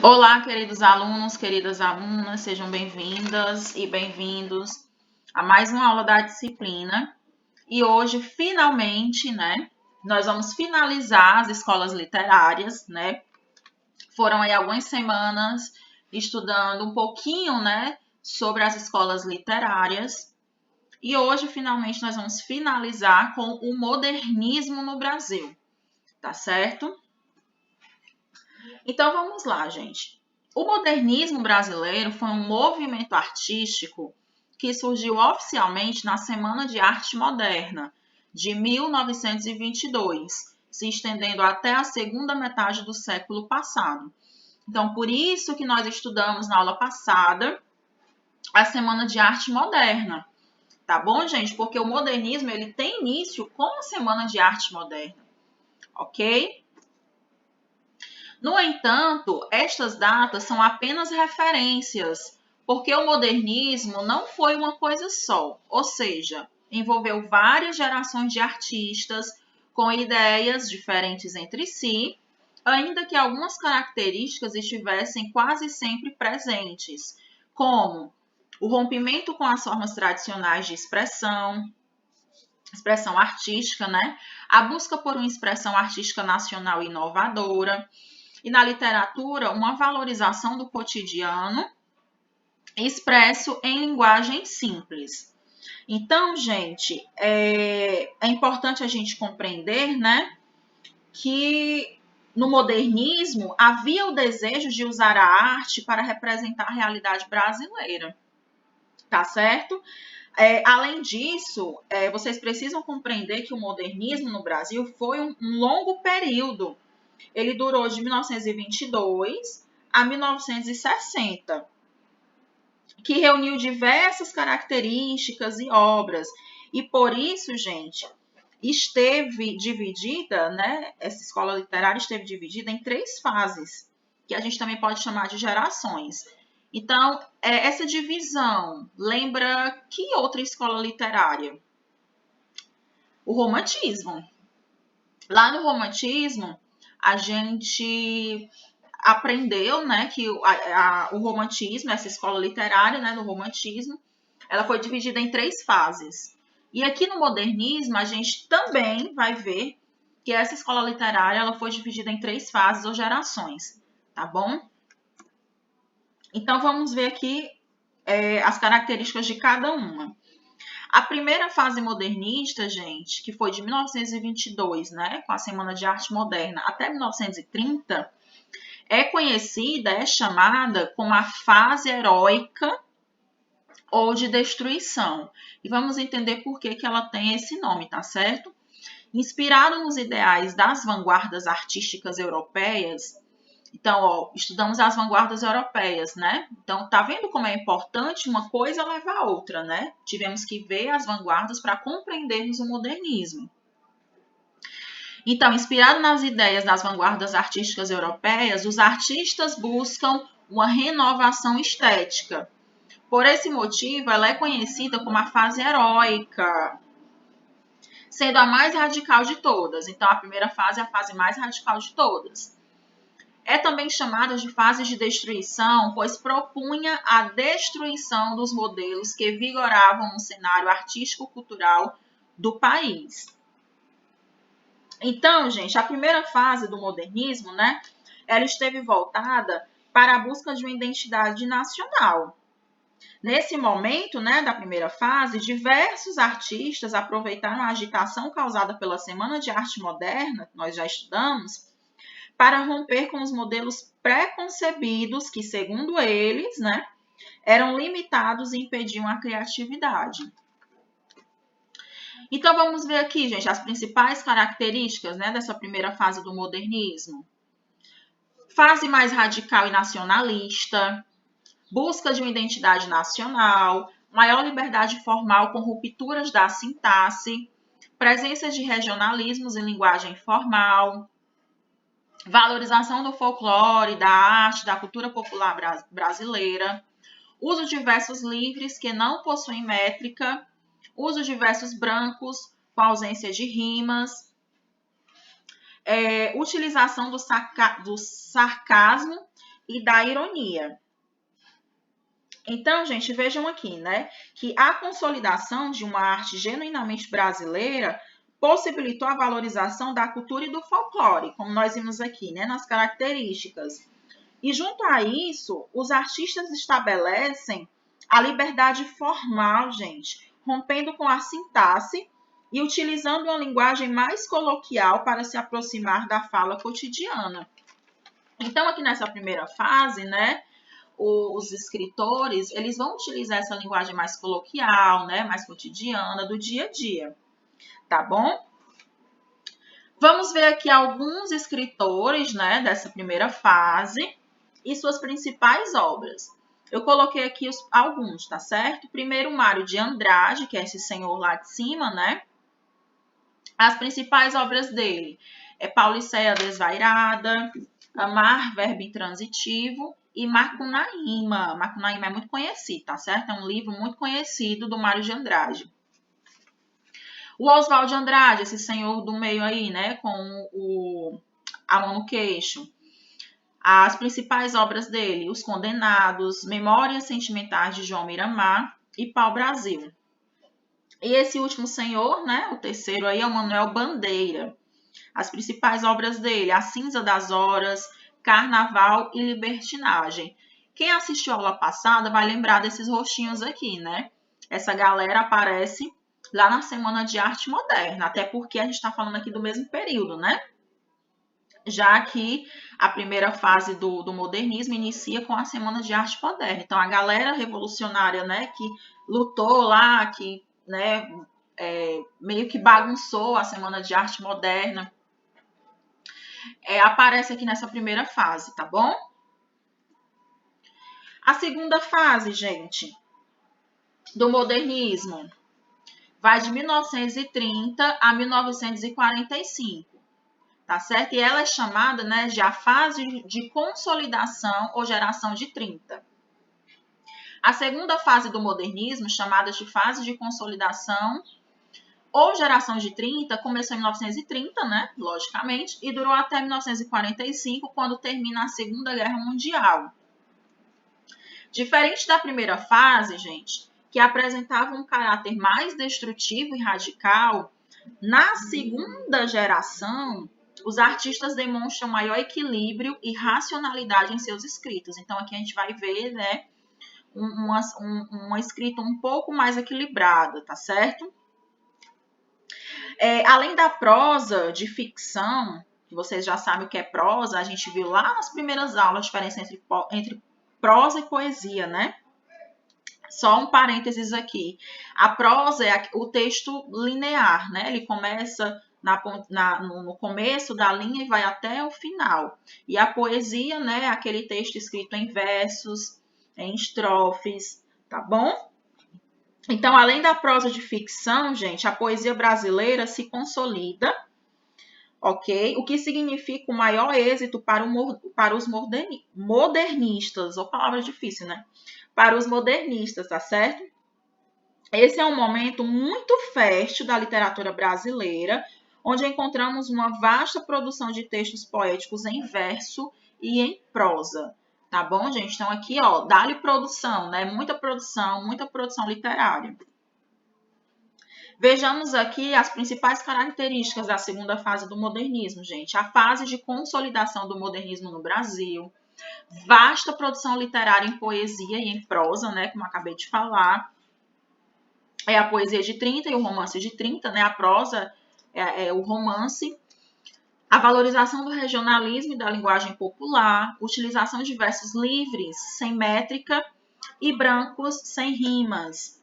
Olá, queridos alunos, queridas alunas, sejam bem-vindas e bem-vindos a mais uma aula da disciplina. E hoje, finalmente, nós vamos finalizar as escolas literárias, Foram aí algumas semanas estudando um pouquinho, sobre as escolas literárias. E hoje, finalmente, nós vamos finalizar com o modernismo no Brasil, tá certo? Então, vamos lá, gente. O modernismo brasileiro foi um movimento artístico que surgiu oficialmente na Semana de Arte Moderna, de 1922, se estendendo até a segunda metade do século passado. Então, por isso que nós estudamos na aula passada a Semana de Arte Moderna, tá bom, gente? Porque o modernismo ele tem início com a Semana de Arte Moderna, ok? No entanto, estas datas são apenas referências, porque o modernismo não foi uma coisa só, ou seja, envolveu várias gerações de artistas com ideias diferentes entre si, ainda que algumas características estivessem quase sempre presentes, como o rompimento com as formas tradicionais de expressão artística, A busca por uma expressão artística nacional inovadora, e na literatura, uma valorização do cotidiano expresso em linguagem simples. Então, gente, é importante a gente compreender, que no modernismo havia o desejo de usar a arte para representar a realidade brasileira, tá certo? Além disso, vocês precisam compreender que o modernismo no Brasil foi um longo período. Ele durou de 1922 a 1960, que reuniu diversas características e obras. E por isso, gente, esteve dividida, essa escola literária esteve dividida em 3 fases, que a gente também pode chamar de gerações. Então, essa divisão lembra que outra escola literária? O romantismo. Lá no romantismo, a gente aprendeu, que o romantismo, essa escola literária, do romantismo, ela foi dividida em 3 fases. E aqui no modernismo, a gente também vai ver que essa escola literária ela foi dividida em 3 fases ou gerações, tá bom? Então, vamos ver aqui as características de cada uma. A primeira fase modernista, gente, que foi de 1922, com a Semana de Arte Moderna, até 1930, é conhecida, é chamada como a fase heróica ou de destruição. E vamos entender por que ela tem esse nome, tá certo? Inspirado nos ideais das vanguardas artísticas europeias, então, estudamos as vanguardas europeias, Então, tá vendo como é importante uma coisa levar a outra, Tivemos que ver as vanguardas para compreendermos o modernismo. Então, inspirado nas ideias das vanguardas artísticas europeias, os artistas buscam uma renovação estética. Por esse motivo, ela é conhecida como a fase heróica, sendo a mais radical de todas. Então, a primeira fase é a fase mais radical de todas. É também chamada de fase de destruição, pois propunha a destruição dos modelos que vigoravam no cenário artístico-cultural do país. Então, gente, a primeira fase do modernismo, ela esteve voltada para a busca de uma identidade nacional. Nesse momento, da primeira fase, diversos artistas aproveitaram a agitação causada pela Semana de Arte Moderna, que nós já estudamos, para romper com os modelos preconcebidos que, segundo eles, eram limitados e impediam a criatividade. Então, vamos ver aqui, gente, as principais características dessa primeira fase do modernismo. Fase mais radical e nacionalista, busca de uma identidade nacional, maior liberdade formal com rupturas da sintaxe, presença de regionalismos em linguagem formal, valorização do folclore, da arte, da cultura popular brasileira, uso de versos livres que não possuem métrica, uso de versos brancos com ausência de rimas, utilização do sarcasmo e da ironia. Então, gente, vejam aqui, né, que a consolidação de uma arte genuinamente brasileira possibilitou a valorização da cultura e do folclore, como nós vimos aqui, né, nas características. E junto a isso, os artistas estabelecem a liberdade formal, gente, rompendo com a sintaxe e utilizando uma linguagem mais coloquial para se aproximar da fala cotidiana. Então, aqui nessa primeira fase, né, os escritores, eles vão utilizar essa linguagem mais coloquial, né, mais cotidiana, do dia a dia, tá bom? Vamos ver aqui alguns escritores, né, dessa primeira fase e suas principais obras. Eu coloquei aqui alguns, tá certo? Primeiro, Mário de Andrade, que é esse senhor lá de cima, né? As principais obras dele é Pauliceia Desvairada, Amar, Verbo Intransitivo e Macunaíma. Macunaíma é muito conhecido, tá certo? É um livro muito conhecido do Mário de Andrade. O Oswald de Andrade, esse senhor do meio aí, né? Com a mão no queixo. As principais obras dele, Os Condenados, Memórias Sentimentais de João Miramar e Pau-Brasil. E esse último senhor, né, o terceiro aí, é o Manuel Bandeira. As principais obras dele, A Cinza das Horas, Carnaval e Libertinagem. Quem assistiu a aula passada vai lembrar desses rostinhos aqui, né? Essa galera aparece lá na Semana de Arte Moderna, até porque a gente está falando aqui do mesmo período, né? Já que a primeira fase do modernismo inicia com a Semana de Arte Moderna. Então, a galera revolucionária, né, que lutou lá, que, né, meio que bagunçou a Semana de Arte Moderna, aparece aqui nessa primeira fase, tá bom? A segunda fase, gente, do modernismo, vai de 1930 a 1945. Tá certo? E ela é chamada, né, de a fase de consolidação ou geração de 30. A segunda fase do modernismo, chamada de fase de consolidação ou geração de 30, começou em 1930, né, logicamente, e durou até 1945, quando termina a Segunda Guerra Mundial. Diferente da primeira fase, gente, que apresentava um caráter mais destrutivo e radical, na segunda geração, os artistas demonstram maior equilíbrio e racionalidade em seus escritos. Então, aqui a gente vai ver, né, uma escrita um pouco mais equilibrada, tá certo? Além da prosa de ficção, que vocês já sabem o que é prosa, a gente viu lá nas primeiras aulas a diferença entre prosa e poesia, né? Só um parênteses aqui. A prosa é o texto linear, né? Ele começa no começo da linha e vai até o final. E a poesia, né, é aquele texto escrito em versos, em estrofes, tá bom? Então, além da prosa de ficção, gente, a poesia brasileira se consolida, ok? O que significa o maior êxito para os modernistas, ou palavra difícil, né? Para os modernistas, tá certo? Esse é um momento muito fértil da literatura brasileira, onde encontramos uma vasta produção de textos poéticos em verso e em prosa. Tá bom, gente? Então, aqui, ó, dá-lhe produção, né? Muita produção literária. Vejamos aqui as principais características da segunda fase do modernismo, gente. A fase de consolidação do modernismo no Brasil, vasta produção literária em poesia e em prosa, né? Como acabei de falar. É a poesia de 30 e o romance de 30, né? A prosa é o romance. A valorização do regionalismo e da linguagem popular, utilização de versos livres, sem métrica, e brancos, sem rimas.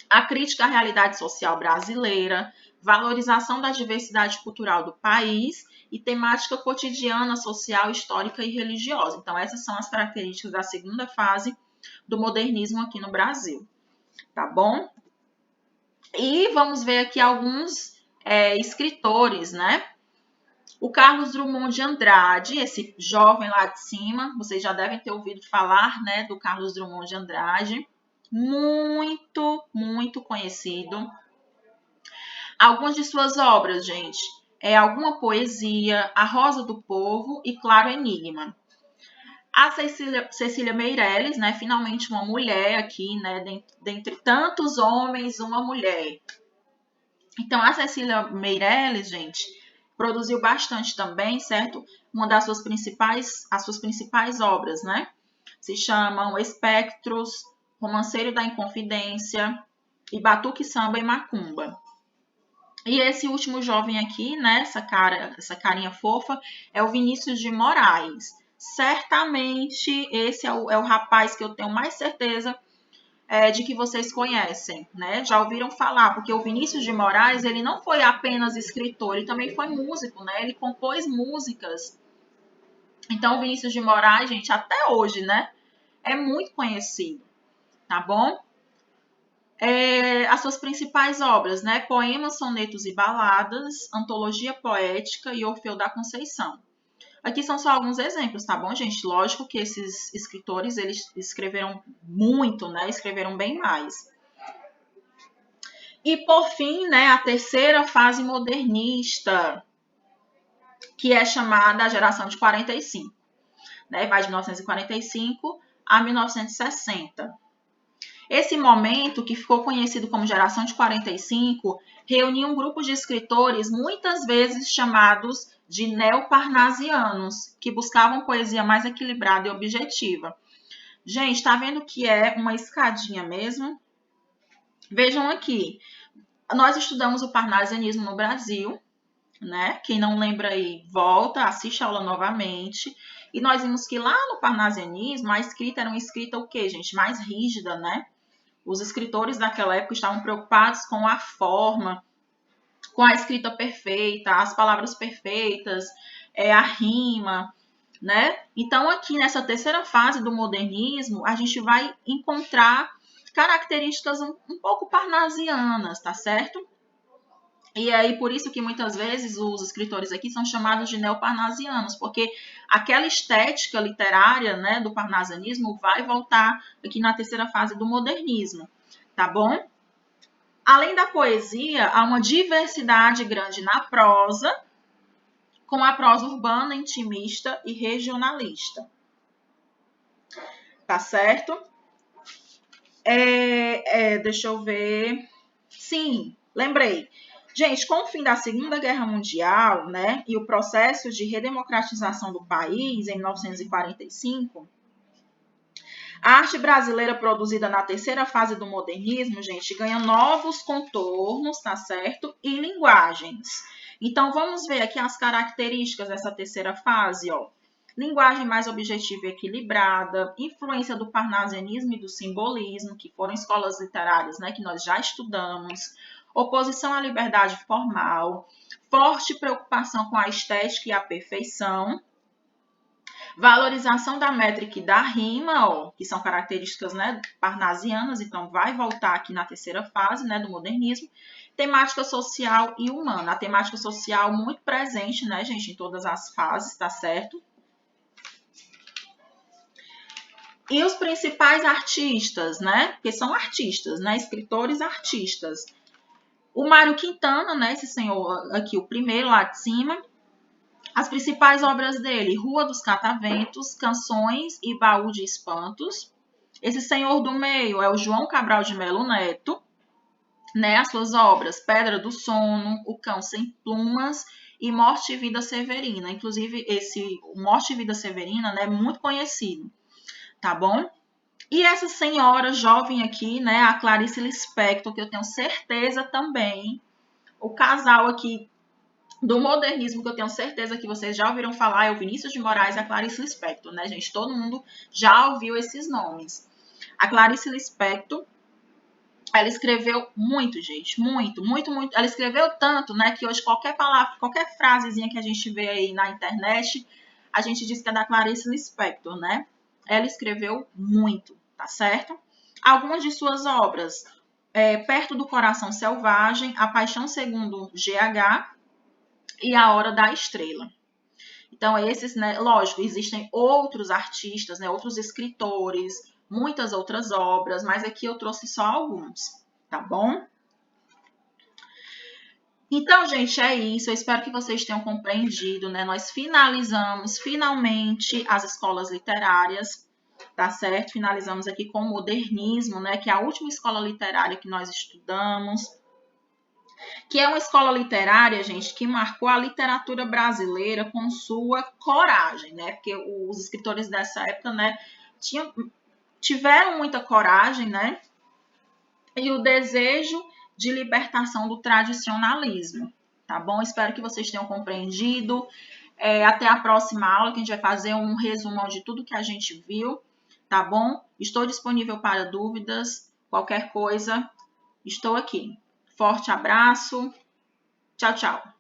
A crítica à realidade social brasileira, valorização da diversidade cultural do país e temática cotidiana, social, histórica e religiosa. Então, essas são as características da segunda fase do modernismo aqui no Brasil. Tá bom? E vamos ver aqui alguns escritores, né? O Carlos Drummond de Andrade, esse jovem lá de cima, vocês já devem ter ouvido falar, né, do Carlos Drummond de Andrade. Muito, muito conhecido. Algumas de suas obras, gente, Alguma Poesia, A Rosa do Povo e Claro Enigma. A Cecília Meirelles, né? Finalmente uma mulher aqui, né? Dentre tantos homens, uma mulher. Então, a Cecília Meirelles, gente, produziu bastante também, certo? Uma das suas principais obras, né? Se chamam Espectros, Romanceiro da Inconfidência e Batuque, Samba e Macumba. E esse último jovem aqui, né, essa carinha fofa, é o Vinícius de Moraes. Certamente esse é o rapaz que eu tenho mais certeza de que vocês conhecem, né? Já ouviram falar, porque o Vinícius de Moraes, ele não foi apenas escritor, ele também foi músico, né? Ele compôs músicas. Então, o Vinícius de Moraes, gente, até hoje, né? É muito conhecido, tá bom? As suas principais obras, né? Poemas, sonetos e baladas, Antologia Poética e Orfeu da Conceição. Aqui são só alguns exemplos, tá bom, gente? Lógico que esses escritores, eles escreveram muito, né? Escreveram bem mais. E, por fim, né, a terceira fase modernista, que é chamada a geração de 45, né? Vai de 1945 a 1960. Esse momento, que ficou conhecido como geração de 45, reuniu um grupo de escritores muitas vezes chamados de neoparnasianos, que buscavam poesia mais equilibrada e objetiva. Gente, tá vendo que é uma escadinha mesmo? Vejam aqui, nós estudamos o parnasianismo no Brasil, né? Quem não lembra aí, volta, assiste a aula novamente. E nós vimos que lá no parnasianismo, a escrita era uma escrita o quê, gente? Mais rígida, né? Os escritores daquela época estavam preocupados com a forma, com a escrita perfeita, as palavras perfeitas, a rima, né? Então, aqui nessa terceira fase do modernismo, a gente vai encontrar características um pouco parnasianas, tá certo? E aí, por isso que muitas vezes os escritores aqui são chamados de neoparnasianos, porque aquela estética literária, né, do parnasianismo vai voltar aqui na terceira fase do modernismo, tá bom? Além da poesia, há uma diversidade grande na prosa, com a prosa urbana, intimista e regionalista. Tá certo? Deixa eu ver. Sim, lembrei. Gente, com o fim da Segunda Guerra Mundial, né, e o processo de redemocratização do país em 1945, a arte brasileira produzida na terceira fase do modernismo, gente, ganha novos contornos, tá certo? E linguagens. Então, vamos ver aqui as características dessa terceira fase, ó. Linguagem mais objetiva e equilibrada, influência do parnasianismo e do simbolismo, que foram escolas literárias, né, que nós já estudamos, oposição à liberdade formal, forte preocupação com a estética e a perfeição, valorização da métrica e da rima, ó, que são características, né, parnasianas, então vai voltar aqui na terceira fase, né, do modernismo. Temática social e humana. A temática social muito presente, né, gente, em todas as fases, tá certo? E os principais artistas, né, porque são artistas, né, escritores artistas. O Mário Quintana, né, esse senhor aqui, o primeiro lá de cima. As principais obras dele, Rua dos Cataventos, Canções e Baú de Espantos. Esse senhor do meio é o João Cabral de Melo Neto, né? As suas obras, Pedra do Sono, O Cão Sem Plumas e Morte e Vida Severina. Inclusive, esse Morte e Vida Severina, né, é muito conhecido, tá bom? E essa senhora jovem aqui, né, a Clarice Lispector, que eu tenho certeza também, o casal aqui do modernismo, que eu tenho certeza que vocês já ouviram falar, é o Vinícius de Moraes e a Clarice Lispector, né, gente? Todo mundo já ouviu esses nomes. A Clarice Lispector, ela escreveu muito, gente, muito. Ela escreveu tanto, né, que hoje qualquer palavra, qualquer frasezinha que a gente vê aí na internet, a gente diz que é da Clarice Lispector, né? Ela escreveu muito, tá certo? Algumas de suas obras, Perto do Coração Selvagem, A Paixão Segundo GH, e A Hora da Estrela. Então, esses, né, lógico, existem outros artistas, né, outros escritores, muitas outras obras, mas aqui eu trouxe só alguns, tá bom? Então, gente, é isso. Eu espero que vocês tenham compreendido, né? Nós finalizamos finalmente as escolas literárias, tá certo? Finalizamos aqui com o modernismo, né? Que é a última escola literária que nós estudamos, que é uma escola literária, gente, que marcou a literatura brasileira com sua coragem, né? Porque os escritores dessa época, né, tiveram muita coragem, né? E o desejo de libertação do tradicionalismo, tá bom? Espero que vocês tenham compreendido. Até a próxima aula, que a gente vai fazer um resumão de tudo que a gente viu, tá bom? Estou disponível para dúvidas, qualquer coisa, estou aqui. Forte abraço, tchau, tchau.